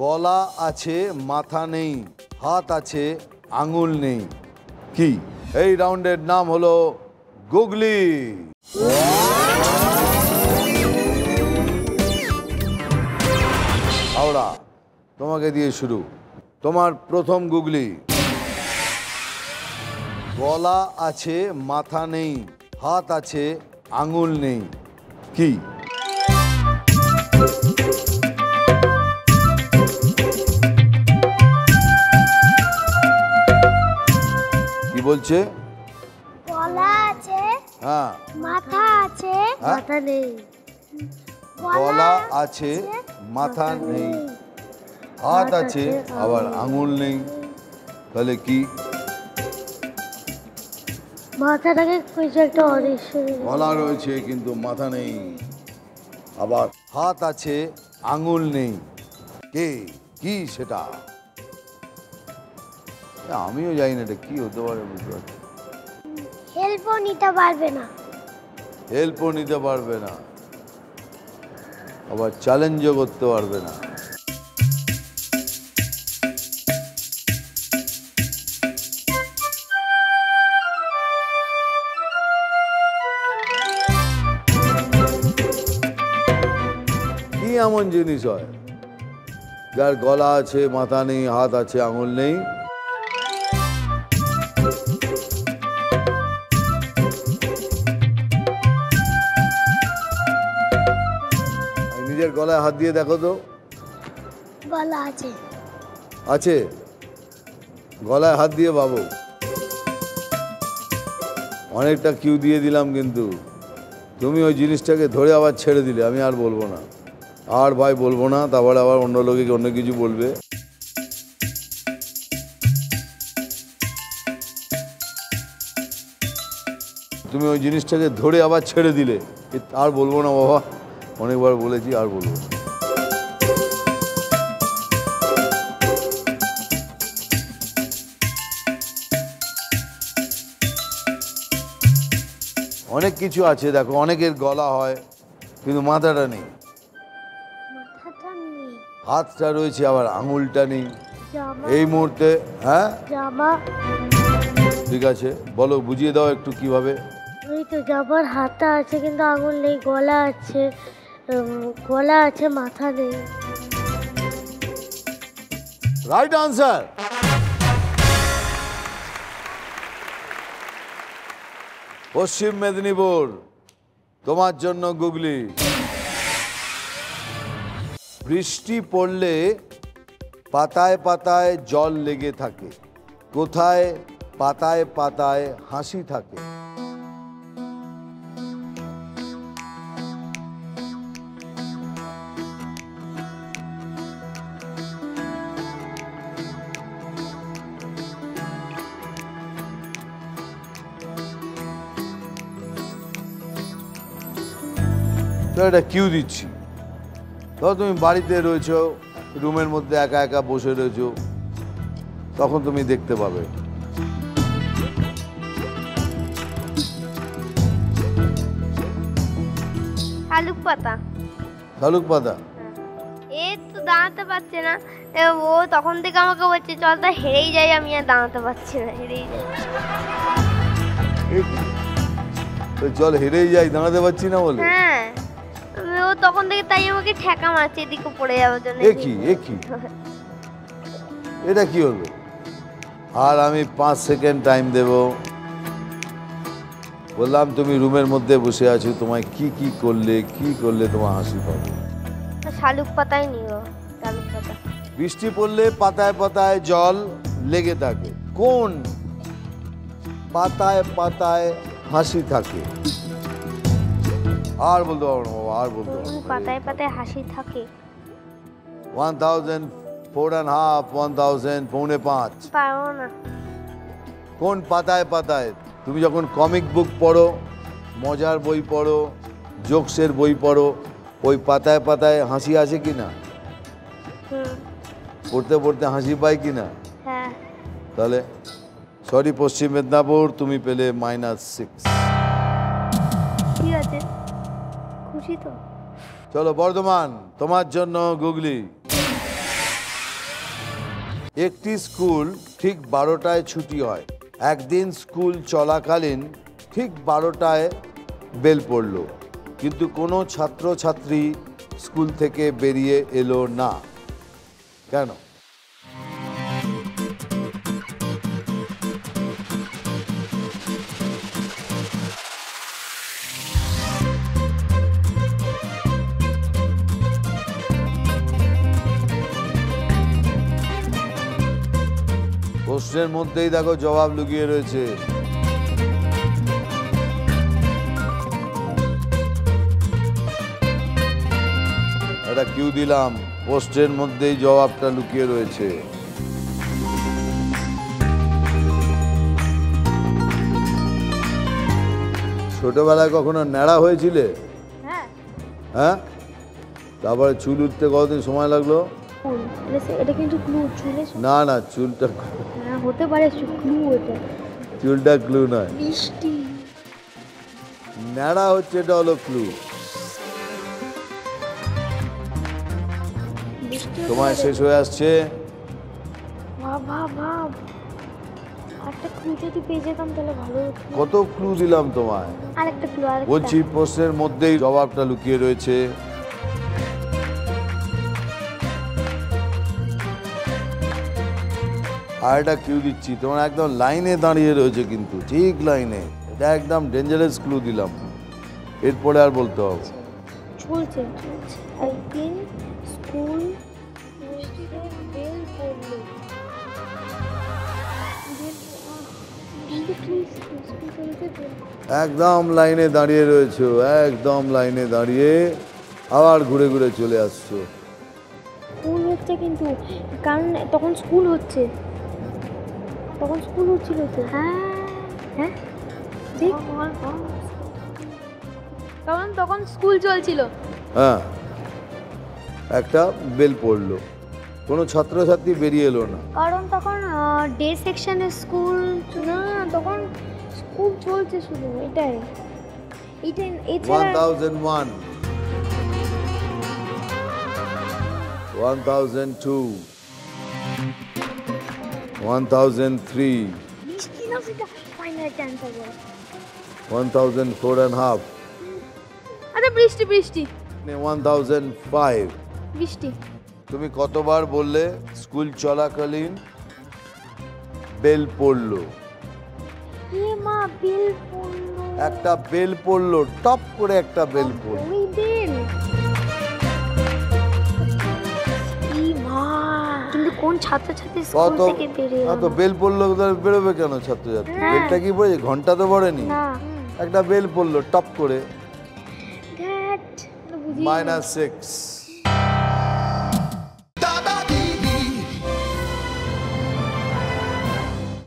গলা আছে মাথা নেই, হাত আছে আঙুল নেই, কি? এই রাউন্ডের নাম হলো গুগলি। হাওড়া, তোমাকে দিয়ে শুরু। তোমার প্রথম গুগলি। গলা আছে মাথা নেই, হাত আছে আঙুল নেই, কি? কি বলছে? গলা আছে, হ্যাঁ, মাথা আছে, মাথা নেই। গলা আছে মাথা নেই, হাত আছে আবার আঙুল নেই, তাহলে কি? মাথাটাকে কিছু একটা অদৃশ্য। গলা রয়েছে কিন্তু মাথা নেই, আবার হাত আছে আঙুল নেই, কে? কি সেটা? আমিও জানি না এটা কি হতে পারে, বুঝতে পারছি। হেল্পও নিতে পারবে না। হেল্পও নিতে পারবে না, আবার চ্যালেঞ্জও করতে পারবে না। কি এমন জিনিস হয় যার গলা আছে মাথা নেই, হাত আছে আঙুল নেই? নিজের গলায় হাত দিয়ে দেখো তো। গলা আছে। আছে? গলায় হাত দিয়ে ভাবো। অনেকটা কিউ দিয়ে দিলাম, কিন্তু তুমি ওই জিনিসটাকে ধরে আবার ছেড়ে দিলে। আমি আর বলবো না, আর ভাই বলবো না, তারপরে আবার অন্য লোকে অন্য কিছু বলবে। তুমি ওই জিনিসটাকে ধরে আবার ছেড়ে দিলে। আর বলবো না বাবা, অনেকবার বলেছি, আর বলবো না। অনেক কিছু আছে, দেখো, অনেকের গলা হয় কিন্তু মাথাটা নেই, মাথাটা নেই, হাতটা রয়েছে আবার আঙুলটা নেই। জামা। এই মুহূর্তে, হ্যাঁ, জামা। ঠিক আছে, বলো, বুঝিয়ে দাও একটু কিভাবে। ওই তো জামার হাতটা আছে কিন্তু আঙুল নেই, গলা আছে, গলা আছে মাথা নেই। Right answer. পশ্চিম মেদিনীপুর, তোমার জন্য গুগলি। বৃষ্টি পড়লে পাতায় পাতায় জল লেগে থাকে, কোথায় পাতায় পাতায় হাসি থাকে? একটা কিউ দিচ্ছি। ধরো তুমি বাড়িতে রয়েছো, রুমের মধ্যে একা একা বসে রয়েছো, তখন তুমি দেখতে পাবে। শালুক পাতা। শালুক পাতা? এ তো দাঁড়াতে পারছে না, ও তখন থেকে আমাকে বলছে চল তা হেরেই যাই, আমি আর দাঁড়াতে পারছি না, হেরেই যাই। চল হেরেই যাই, দাঁড়াতে পারছি না বলে? হ্যাঁ, ও তখন থেকে তাই আমাকে ঠেকা মারছে এদিকে পড়ে যাওয়ার জন্য। একই এটা কি হলো? আর আমি 5 সেকেন্ড টাইম দেব। বললাম তুমি রুমের মধ্যে বসে আছো, তোমায় কি কি করলে তোমার হাসি পাবে? শালুক পাতাই নিও, শালুক পাতা। বৃষ্টি পড়লে পাতায় পাতায় জল লেগে থাকে, কোন পাতায় পাতায় হাসি থাকে? আর বলতে পারবো না বাবা, আর বলতে পারবো না। পাতায় পাতায় হাসি থাকে। 1000, 4.5, 1000, 4.5। পারবো না। কোন পাতায় পাতায়? তুমি যখন কমিক বুক পড়ো, মজার বই পড়ো, জোকসের বই পড়ো, ওই পাতায় পাতায় হাসি আসে কি না? পড়তে পড়তে হাসি পায় কি না? হ্যাঁ। তাহলে সরি পশ্চিম মেদিনীপুর, তুমি পেলে -6। ঠিক আছে, খুশি তো? চলো বর্ধমান, তোমার জন্য গুগলি। একটি স্কুল ঠিক 12টায় ছুটি হয়। একদিন স্কুল চলাকালীন ঠিক 12টায় বেল পড়ল, কিন্তু কোনো ছাত্রছাত্রী স্কুল থেকে বেরিয়ে এলো না। কেন? প্রশ্নের মধ্যেই দেখো জবাব লুকিয়ে রয়েছে। এটা কিউ দিলাম, পোস্টের মধ্যেই জবাবটা লুকিয়ে রয়েছে। ছোটবেলায় কখনো ন্যাড়া হয়েছিলে? হ্যাঁ, তারপরে চুল উঠতে কতদিন সময় লাগলো? এটা কিন্তু ক্লু, চুলে না না, চুলটা হতে পারে ক্লু, এটা চুলটা ক্লু নয়, মিষ্টি। ন্যাড়া হচ্ছে, এটা হলো ক্লু। সময় শেষ হয়ে আসছে। ভাব একটা ক্লু যদি পেয়ে যেতাম তাহলে ভালো হতো। কত ক্লু দিলাম তোমায়, আরেকটা ক্লু, বলছি প্রশ্নের মধ্যেই জবাবটা লুকিয়ে রয়েছে। আর একটা কিউ দিচ্ছি, তোমার একদম লাইনে দাঁড়িয়ে রয়েছে, কিন্তু ঠিক লাইনে। এটা একদম ডেঞ্জারাস ক্লু দিলাম, এরপরে আর বলতে হবে। চলছে একদিন স্কুল বেল পড়লো। একদম লাইনে দাঁড়িয়ে রয়েছো, একদম লাইনে দাঁড়িয়ে আবার ঘুরে ঘুরে চলে আসছো। স্কুল হচ্ছে কিন্তু, কারণ তখন স্কুল হচ্ছে, তখন স্কুল হচ্ছিল তো। হ্যাঁ ঠিক, কারণ তখন স্কুল চলছিল। হ্যাঁ, একটা বেল পড়লো, কোনো ছাত্রছাত্রী বেরিয়ে এলো না। কারণ তখন ডে সেকশনে স্কুল না, তখন স্কুল চলছে শুধু, এটাই এছাড়া 1001, 1002, 1003, মিষ্টি না, সেটা ফাইনাল অ্যান্সার বল। 1004.5, আচ্ছা বৃষ্টি বৃষ্টি 1005। বৃষ্টি। তুমি কতবার বললে স্কুল চলাকালীন বেল পড়লো? মা বেল পড়লো, একটা বেল পড়লো, টপ করে একটা বেল পড়লো। ওই বেল। মা কিন্তু কোন ছাত্রছাত্রী স্কুল কত থেকে বেরিয়ে তো বেল পড়লো, বেরোবে কেন ছাত্রছাত্রী? বেলটা কি পড়েছে, ঘন্টা তো পড়েনি। না, একটা বেল পড়লো টপ করে। দ্যাট -6।